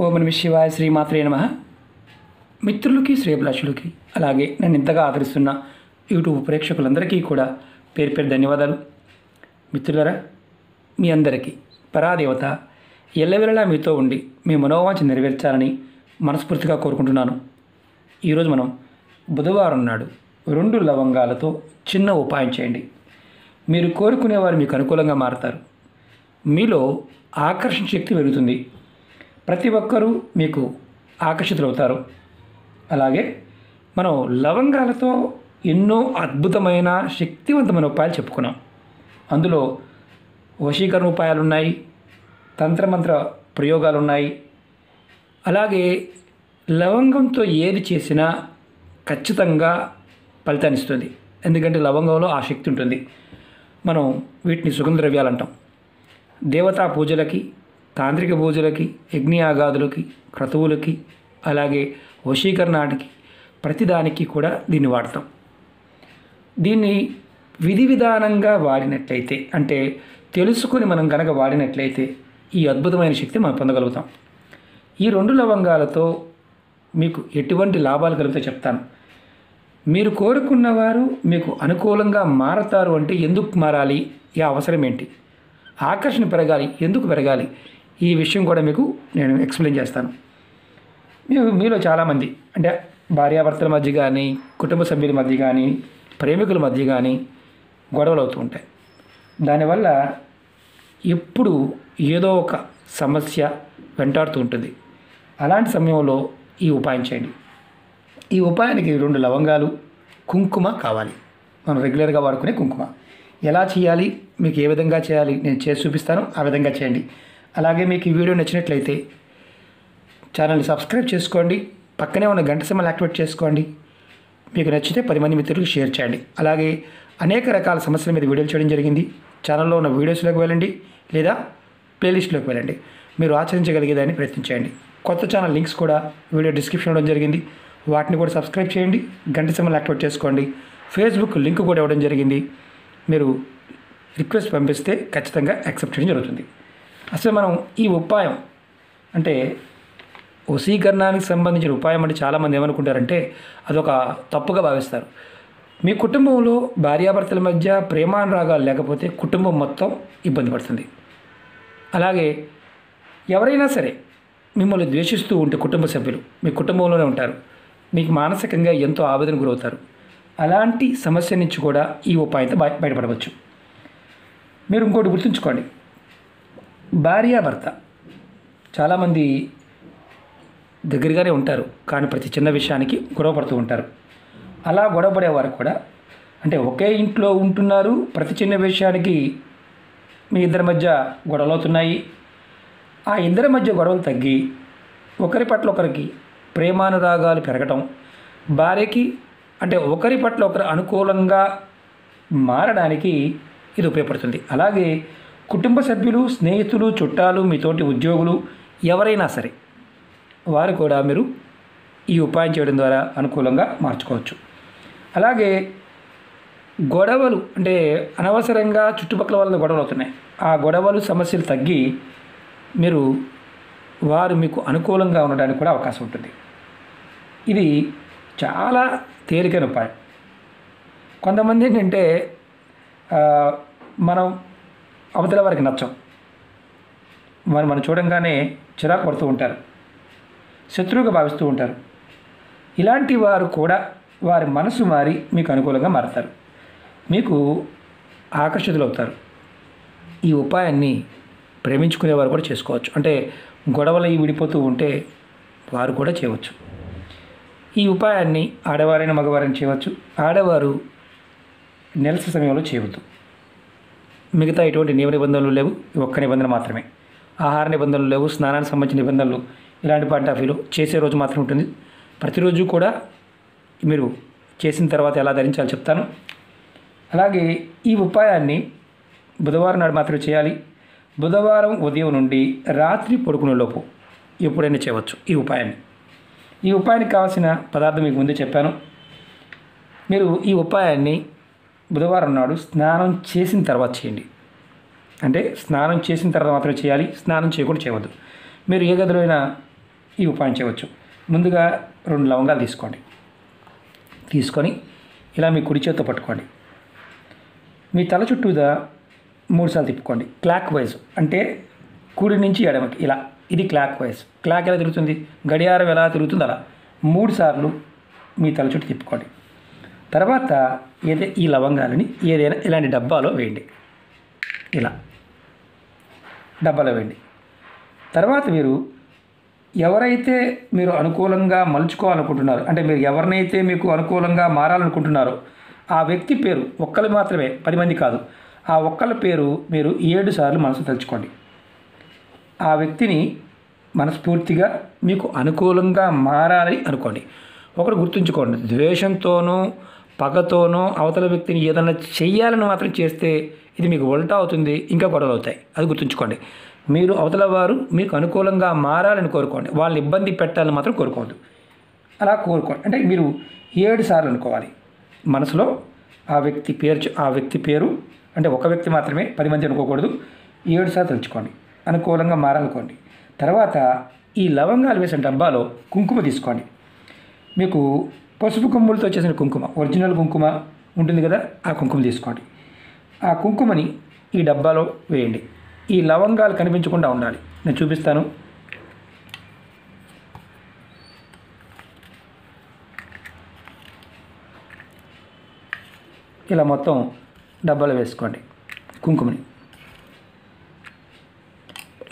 ఓం నమః శివాయ శ్రీమాత్రే నమః. మిత్రులకి శ్రేయభిలాషులకి అలాగే నన్ను ఇంతగా ఆదరిస్తున్న యూట్యూబ్ ప్రేక్షకులందరికీ కూడా పేరు పేరు ధన్యవాదాలు. మిత్రులారా, మీ అందరికీ పరాదేవత ఎల్లవేళలా మీతో ఉండి మీ మనోవాంఛ నెరవేర్చాలని మనస్ఫూర్తిగా కోరుకుంటున్నాను. ఈరోజు మనం బుధవారం నాడు 2 లవంగాలతో చిన్న ఉపాయం చేయండి. మీరు కోరుకునేవారు మీకు అనుకూలంగా మారతారు. మీలో ఆకర్షణ శక్తి పెరుగుతుంది. ప్రతి ఒక్కరూ మీకు ఆకర్షితులవుతారు. అలాగే మనం లవంగాలతో ఎన్నో అద్భుతమైన శక్తివంతమైన ఉపాయాలు చెప్పుకున్నాం. అందులో వశీకరణ ఉపాయాలు ఉన్నాయి, తంత్రమంత్ర ప్రయోగాలు ఉన్నాయి. అలాగే లవంగంతో ఏది చేసినా ఖచ్చితంగా ఫలితాన్ని ఇస్తుంది. ఎందుకంటే లవంగంలో ఆ శక్తి ఉంటుంది. మనం వీటిని సుగంధ ద్రవ్యాలు అంటాం. దేవతా పూజలకి, తాంత్రిక పూజలకి, యజ్ఞయాగాదులకి, క్రతువులకి, అలాగే వశీకరణానికి ప్రతిదానికి కూడా దీన్ని వాడతాం. దీన్ని విధి విధానంగా వాడినట్లయితే, అంటే తెలుసుకొని మనం కనుక వాడినట్లయితే ఈ అద్భుతమైన శక్తి మనం పొందగలుగుతాం. ఈ 2 లవంగాలతో మీకు ఎటువంటి లాభాలు కలుగుతాయో చెప్తాను. మీరు కోరుకున్నవారు మీకు అనుకూలంగా మారతారు అంటే ఎందుకు మారాలి, ఈ అవసరం ఏంటి, ఆకర్షణ పెరగాలి, ఎందుకు పెరగాలి, ఈ విషయం కూడా మీకు నేను ఎక్స్ప్లెయిన్ చేస్తాను. మీలో చాలామంది అంటే భార్యాభర్తల మధ్య కానీ, కుటుంబ సభ్యుల మధ్య కానీ, ప్రేమికుల మధ్య కానీ గొడవలు అవుతూ ఉంటాయి. దానివల్ల ఎప్పుడు ఏదో ఒక సమస్య వెంటాడుతూ ఉంటుంది. అలాంటి సమయంలో ఈ ఉపాయం చేయండి. ఈ ఉపాయానికి 2 లవంగాలు, కుంకుమ కావాలి. మనం రెగ్యులర్గా వాడుకునే కుంకుమ. ఎలా చేయాలి, మీకు ఏ విధంగా చేయాలి నేను చేసి చూపిస్తాను. ఆ విధంగా చేయండి. అలాగే మీకు ఈ వీడియో నచ్చినట్లయితే ఛానల్ని సబ్స్క్రైబ్ చేసుకోండి. పక్కనే ఉన్న గంట సింబల్ యాక్టివేట్ చేసుకోండి. మీకు నచ్చితే 10 మంది మిత్రులకు షేర్ చేయండి. అలాగే అనేక రకాల సమస్యల మీద వీడియోలు చేయడం జరిగింది. ఛానల్లో ఉన్న వీడియోస్లోకి వెళ్ళండి లేదా ప్లేలిస్ట్లోకి వెళ్ళండి. మీరు ఆచరించగలిగేదాన్ని ప్రయత్నించండి. కొత్త ఛానల్ లింక్స్ కూడా వీడియో డిస్క్రిప్షన్ ఇవ్వడం జరిగింది. వాటిని కూడా సబ్స్క్రైబ్ చేయండి. గంట సింబల్ యాక్టివేట్ చేసుకోండి. ఫేస్బుక్ లింక్ కూడా ఇవ్వడం జరిగింది. మీరు రిక్వెస్ట్ పంపిస్తే ఖచ్చితంగా యాక్సెప్ట్ చేయడం జరుగుతుంది. అసలు మనం ఈ ఉపాయం అంటే వశీకరణానికి సంబంధించిన ఉపాయం అంటే చాలామంది ఏమనుకుంటారంటే అదొక తప్పుగా భావిస్తారు. మీ కుటుంబంలో భార్యాభర్తల మధ్య ప్రేమానురాగాలు లేకపోతే కుటుంబం మొత్తం ఇబ్బంది పడుతుంది. అలాగే ఎవరైనా సరే మిమ్మల్ని ద్వేషిస్తూ ఉంటే కుటుంబ సభ్యులు మీ కుటుంబంలోనే ఉంటారు. మీకు మానసికంగా ఎంతో ఆవేదన గురవుతారు. అలాంటి సమస్య నుంచి కూడా ఈ ఉపాయంతో బయటపడవచ్చు. మీరు ఇంకోటి గుర్తుంచుకోండి, భార్యాభర్త చాలామంది దగ్గరగానే ఉంటారు, కానీ ప్రతి చిన్న విషయానికి గొడవ పడుతూ ఉంటారు. అలా గొడవ పడేవారు కూడా అంటే ఒకే ఇంట్లో ఉంటున్నారు, ప్రతి చిన్న విషయానికి మీ ఇద్దరి మధ్య గొడవలు అవుతున్నాయి. ఆ ఇద్దరి మధ్య గొడవలు తగ్గి ఒకరి పట్ల ఒకరికి ప్రేమానురాగాలు పెరగటం, భార్యకి అంటే ఒకరి పట్ల ఒకరు అనుకూలంగా మారడానికి ఇది ఉపయోగపడుతుంది. అలాగే కుటుంబ సభ్యులు, స్నేహితులు, చుట్టాలు, మీతోటి ఉద్యోగులు ఎవరైనా సరే వారు కూడా మీరు ఈ ఉపాయం చేయడం ద్వారా అనుకూలంగా మార్చుకోవచ్చు. అలాగే గొడవలు అంటే అనవసరంగా చుట్టుపక్కల వాళ్ళ గొడవలు అవుతున్నాయి. ఆ గొడవలు సమస్యలు తగ్గి వారు మీకు అనుకూలంగా ఉండడానికి కూడా అవకాశం ఉంటుంది. ఇది చాలా తేలికైన ఉపాయం. కొంతమంది ఏంటంటే మనం అవతల వారికి నచ్చం, మనం చూడంగానే చిరాకు పడుతూ ఉంటారు, శత్రువుగా భావిస్తూ ఉంటారు. ఇలాంటి వారు కూడా వారి మనసు మారి మీకు అనుకూలంగా మారుతారు, మీకు ఆకర్షితులవుతారు. ఈ ఉపాయాన్ని ప్రేమించుకునేవారు కూడా చేసుకోవచ్చు. అంటే గొడవలు విడిపోతూ ఉంటే వారు కూడా చేయవచ్చు. ఈ ఉపాయాన్ని ఆడవారైన మగవారైనా చేయవచ్చు. ఆడవారు నెలసరి సమయంలో చేయవద్దు. మిగతా ఎటువంటి నియమ నిబంధనలు లేవు. ఒక్క నిబంధన మాత్రమే, ఆహార నిబంధనలు లేవు, స్నానానికి సంబంధించిన నిబంధనలు ఇలాంటి పాయింట్ ఆఫ్ వ్యూలో చేసే రోజు మాత్రం ఉంటుంది. ప్రతిరోజు కూడా మీరు చేసిన తర్వాత ఎలా ధరించాలో చెప్తాను. అలాగే ఈ ఉపాయాన్ని బుధవారం నాడు మాత్రమే చేయాలి. బుధవారం ఉదయం నుండి రాత్రి పడుకునేలోపు ఎప్పుడైనా చేయవచ్చు ఈ ఉపాయాన్ని. ఈ ఉపాయానికి కావాల్సిన పదార్థం మీకు ముందే చెప్పాను. మీరు ఈ ఉపాయాన్ని బుధవారం నాడు స్నానం చేసిన తర్వాత చేయండి. అంటే స్నానం చేసిన తర్వాత మాత్రమే చేయాలి, స్నానం చేయకుండా చేయవద్దు. మీరు ఏ గదిలో అయినా ఈ ఉపాయం చేయవచ్చు. ముందుగా 2 లవంగాలు తీసుకోండి. తీసుకొని ఇలా మీ కుడి చేత్తో పట్టుకోండి. మీ తల చుట్టూదా 3 సార్లు తిప్పుకోండి. క్లాక్ వైజ్ అంటే కుడి నుంచి ఎడమకి ఇలా. ఇది క్లాక్ వైజ్. క్లాక్ ఎలా తిరుగుతుంది? గడియారం ఎలా తిరుగుతుంది అలా 3 సార్లు మీ తల చుట్టూ తిప్పుకోండి. తర్వాత ఈ లవంగాలని ఏదైనా ఇలాంటి డబ్బాలో వేయండి. ఇలా డబ్బాలో వేయండి. తర్వాత మీరు ఎవరైతే మీరు అనుకూలంగా మలుచుకోవాలనుకుంటున్నారో, అంటే మీరు ఎవరినైతే మీకు అనుకూలంగా మారాలనుకుంటున్నారో ఆ వ్యక్తి పేరు ఒక్కరు మాత్రమే, 10 మంది కాదు, ఆ ఒక్కళ్ళ పేరు మీరు 7 సార్లు మనసు తలుచుకోండి. ఆ వ్యక్తిని మనస్ఫూర్తిగా మీకు అనుకూలంగా మారాలని అనుకోండి. ఒకటి గుర్తుంచుకోండి, ద్వేషంతోనూ పగతోనో అవతల వ్యక్తిని ఏదైనా చెయ్యాలని మాత్రం చేస్తే ఇది మీకు ఉల్టా అవుతుంది, ఇంకా గొడవలు అవుతాయి. అది గుర్తుంచుకోండి. మీరు అవతల వారు మీకు అనుకూలంగా మారాలని కోరుకోండి, వాళ్ళని ఇబ్బంది పెట్టాలని మాత్రం కోరుకోవద్దు. అలా కోరుకోండి. అంటే మీరు 7 సార్లు అనుకోవాలి మనసులో. ఆ వ్యక్తి పేరు అంటే ఒక వ్యక్తి మాత్రమే, 10 మంది అనుకోకూడదు. 7 సార్లు తలుచుకోండి, అనుకూలంగా మారాలనుకోండి. తర్వాత ఈ లవంగాలు వేసిన డబ్బాలో కుంకుమ తీసుకోండి. మీకు పసుపు కొమ్ములతో చేసిన కుంకుమ, ఒరిజినల్ కుంకుమ ఉంటుంది కదా, ఆ కుంకుమ తీసుకోండి. ఆ కుంకుమని ఈ డబ్బాలో వేయండి. ఈ లవంగాలు కనిపించకుండా ఉండాలి. నేను చూపిస్తాను. ఇలా మొత్తం డబ్బాలో వేసుకోండి కుంకుమని.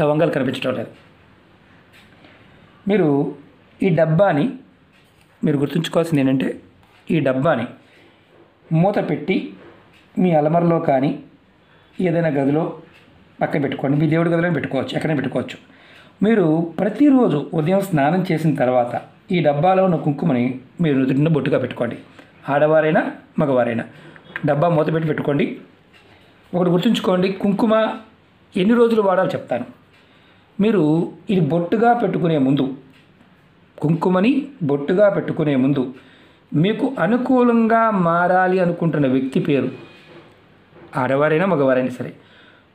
లవంగాలు కనిపించడం లేదు. మీరు ఈ డబ్బాని మీరు గుర్తుంచుకోవాల్సింది ఏంటంటే, ఈ డబ్బాని మూత పెట్టి మీ అలమరలో కానీ ఏదైనా గదిలో పక్కన పెట్టుకోండి. మీ దేవుడి గదిలో పెట్టుకోవచ్చు, ఎక్కడైనా పెట్టుకోవచ్చు. మీరు ప్రతిరోజు ఉదయం స్నానం చేసిన తర్వాత ఈ డబ్బాలో ఉన్న కుంకుమని మీరు నుదుటిన బొట్టుగా పెట్టుకోండి. ఆడవారైనా మగవారైనా డబ్బా మూత పెట్టి పెట్టుకోండి. ఒకటి గుర్తుంచుకోండి, కుంకుమ ఎన్ని రోజులు వాడాలో చెప్తాను. మీరు ఇది బొట్టుగా పెట్టుకునే ముందు, కుంకుమని బొట్టుగా పెట్టుకునే ముందు మీకు అనుకూలంగా మారాలి అనుకుంటున్న వ్యక్తి పేరు, ఆడవారైనా మగవారైనా సరే,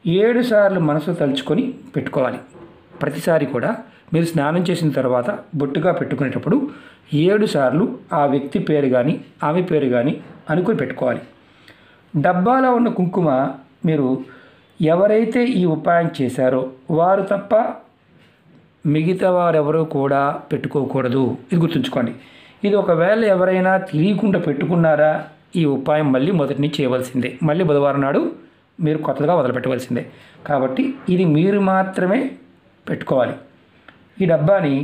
7 సార్లు మనసు తలుచుకొని పెట్టుకోవాలి. ప్రతిసారి కూడా మీరు స్నానం చేసిన తర్వాత బొట్టుగా పెట్టుకునేటప్పుడు 7 సార్లు ఆ వ్యక్తి పేరు కానీ ఆమె పేరు కానీ అనుకుని పెట్టుకోవాలి. డబ్బాలో ఉన్న కుంకుమ మీరు ఎవరైతే ఈ ఉపాయం చేశారో వారు తప్ప మిగతా వారెవరూ కూడా పెట్టుకోకూడదు. ఇది గుర్తుంచుకోండి. ఇది ఒకవేళ ఎవరైనా తెలియకుండా పెట్టుకున్నారా, ఈ ఉపాయం మళ్ళీ మొదటి నుంచి చేయవలసిందే. మళ్ళీ బుధవారం నాడు మీరు కొత్తగా మొదలుపెట్టవలసిందే. కాబట్టి ఇది మీరు మాత్రమే పెట్టుకోవాలి. ఈ డబ్బాని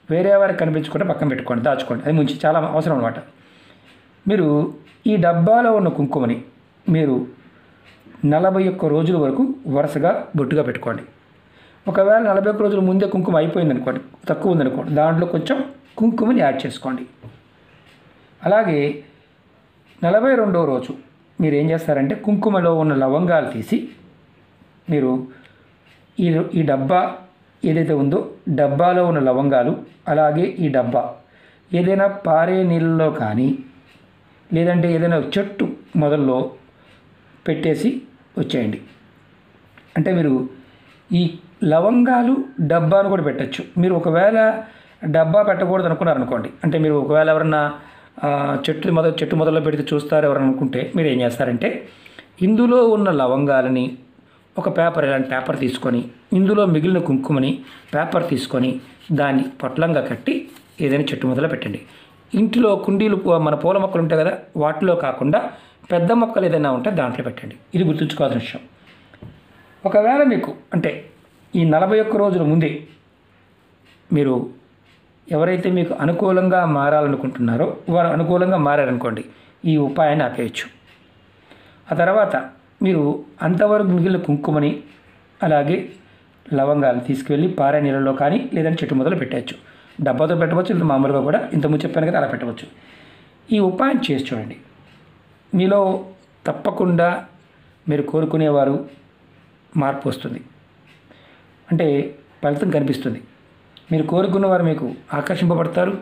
వేరే వారికి కనిపించకుండా పక్కన పెట్టుకోండి, దాచుకోండి. అది ముంచి చాలా అవసరం అనమాట. మీరు ఈ డబ్బాలో ఉన్న కుంకుమని మీరు 41 రోజుల వరకు వరుసగా బొట్టుగా పెట్టుకోండి. ఒకవేళ 41 రోజుల ముందే కుంకుమ అయిపోయింది అనుకోండి, తక్కువ ఉందనుకోండి, దాంట్లో కొంచెం కుంకుమని యాడ్ చేసుకోండి. అలాగే 42వ రోజు మీరు ఏం చేస్తారంటే కుంకుమలో ఉన్న లవంగాలు తీసి మీరు ఈ డబ్బా ఏదైతే ఉందో డబ్బాలో ఉన్న లవంగాలు, అలాగే ఈ డబ్బా ఏదైనా పారే నీళ్ళలో కానీ లేదంటే ఏదైనా చెట్టు మొదల్లో పెట్టేసి వచ్చేయండి. అంటే మీరు ఈ లవంగాలు డబ్బాను కూడా పెట్టచ్చు. మీరు ఒకవేళ డబ్బా పెట్టకూడదు అనుకున్నారనుకోండి, అంటే మీరు ఒకవేళ ఎవరన్నా చెట్టు మొదల్లో పెడితే చూస్తారు ఎవరన్నా అనుకుంటే మీరు ఏం చేస్తారంటే ఇందులో ఉన్న లవంగాలని ఒక పేపర్, ఇలాంటి పేపర్ తీసుకొని ఇందులో మిగిలిన కుంకుమని పేపర్ తీసుకొని దాన్ని పొట్లంగా కట్టి ఏదైనా చెట్టు మొదలు పెట్టండి. ఇంటిలో కుండీలు మన పూల మొక్కలు ఉంటాయి కదా, వాటిలో కాకుండా పెద్ద మొక్కలు ఏదైనా ఉంటే దాంట్లో పెట్టండి. ఇది గుర్తుంచుకోవాల్సిన విషయం. ఒకవేళ మీకు అంటే ఈ 41 రోజుల ముందే మీరు ఎవరైతే మీకు అనుకూలంగా మారాలనుకుంటున్నారో వారు అనుకూలంగా మారారనుకోండి, ఈ ఉపాయాన్ని ఆపేయచ్చు. ఆ తర్వాత మీరు అంతవరకు మిగిలిన కుంకుమని అలాగే లవంగాలు తీసుకువెళ్ళి పారే నీళ్ళలో కానీ లేదంటే చెట్టు మొదలు పెట్టవచ్చు. డబ్బాతో పెట్టవచ్చు, లేదా మామూలుగా కూడా ఇంతకుముందు చెప్పాను కదా అలా పెట్టవచ్చు. ఈ ఉపాయం చేసి చూడండి. మీలో తప్పకుండా మీరు కోరుకునేవారు మార్పు వస్తుంది, అంటే ఫలితం కనిపిస్తుంది. మీరు కోరుకున్నవారు మీకు ఆకర్షింపబడతారు,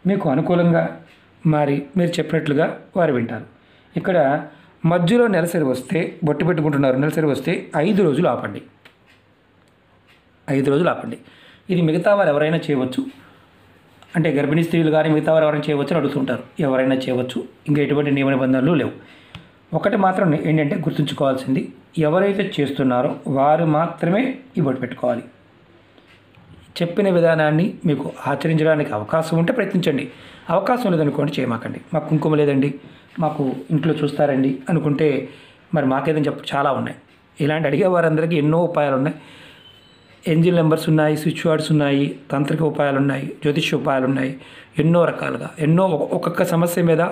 మీకు అనుకూలంగా మారి మీరు చెప్పినట్లుగా వారు వింటారు. ఇక్కడ మధ్యలో నెలసరి వస్తే బొట్టు పెట్టుకుంటున్నారు, నెలసరి వస్తే 5 రోజులు ఆపండి. 5 రోజులు ఆపండి. ఇది మిగతా వారు ఎవరైనా చేయవచ్చు, అంటే గర్భిణీ స్త్రీలు కానీ మిగతా వారు ఎవరైనా చేయవచ్చు అని అడుగుతుంటారు. ఎవరైనా చేయవచ్చు, ఇంకా ఎటువంటి నియమ నిబంధనలు లేవు. ఒకటి మాత్రం ఏంటంటే గుర్తుంచుకోవాల్సింది, ఎవరైతే చేస్తున్నారో వారు మాత్రమే ఈ బొట్టు పెట్టుకోవాలి. చెప్పిన విధానాన్ని మీకు ఆచరించడానికి అవకాశం ఉంటే ప్రయత్నించండి, అవకాశం లేదనుకోండి చేయమాకండి. మాకు కుంకుమ లేదండి, మాకు ఇంట్లో చూస్తారండి అనుకుంటే మరి మాకేదని చాలా ఉన్నాయి. ఇలాంటి అడిగే వారందరికీ ఎన్నో ఉపాయాలు ఉన్నాయి. ఏంజిల్ నెంబర్స్ ఉన్నాయి, స్విచ్ వర్డ్స్ ఉన్నాయి, తాంత్రిక ఉపాయాలు ఉన్నాయి, జ్యోతిష్య ఉపాయాలు ఉన్నాయి, ఎన్నో రకాలుగా ఒక్కొక్క సమస్య మీద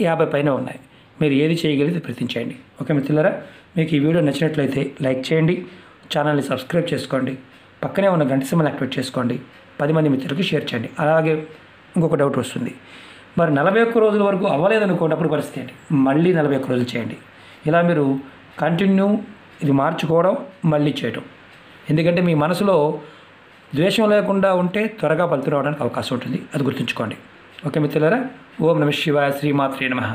50 పైన ఉన్నాయి. మీరు ఏది చేయగలిగితే ప్రయత్నించండి. ఓకే మిత్రులారా, మీకు ఈ వీడియో నచ్చినట్లయితే లైక్ చేయండి, ఛానల్ని సబ్స్క్రైబ్ చేసుకోండి, పక్కనే ఉన్న గంట సింబల్ యాక్టివేట్ చేసుకోండి, 10 మంది మిత్రులకు షేర్ చేయండి. అలాగే ఇంకొక డౌట్ వస్తుంది, మరి 41 రోజుల వరకు అవ్వలేదనుకోండి, అప్పుడు పరిస్థితి ఏంటి? మళ్ళీ 41 రోజులు చేయండి. ఇలా మీరు కంటిన్యూ ఇది మార్చుకోవడం, మళ్ళీ చేయడం. ఎందుకంటే మీ మనసులో ద్వేషం లేకుండా ఉంటే త్వరగా ఫలితం రావడానికి అవకాశం ఉంటుంది, అది గుర్తుంచుకోండి. ఓకే మిత్రులారా, ఓం నమః శివాయ, శ్రీమాత్రే నమః.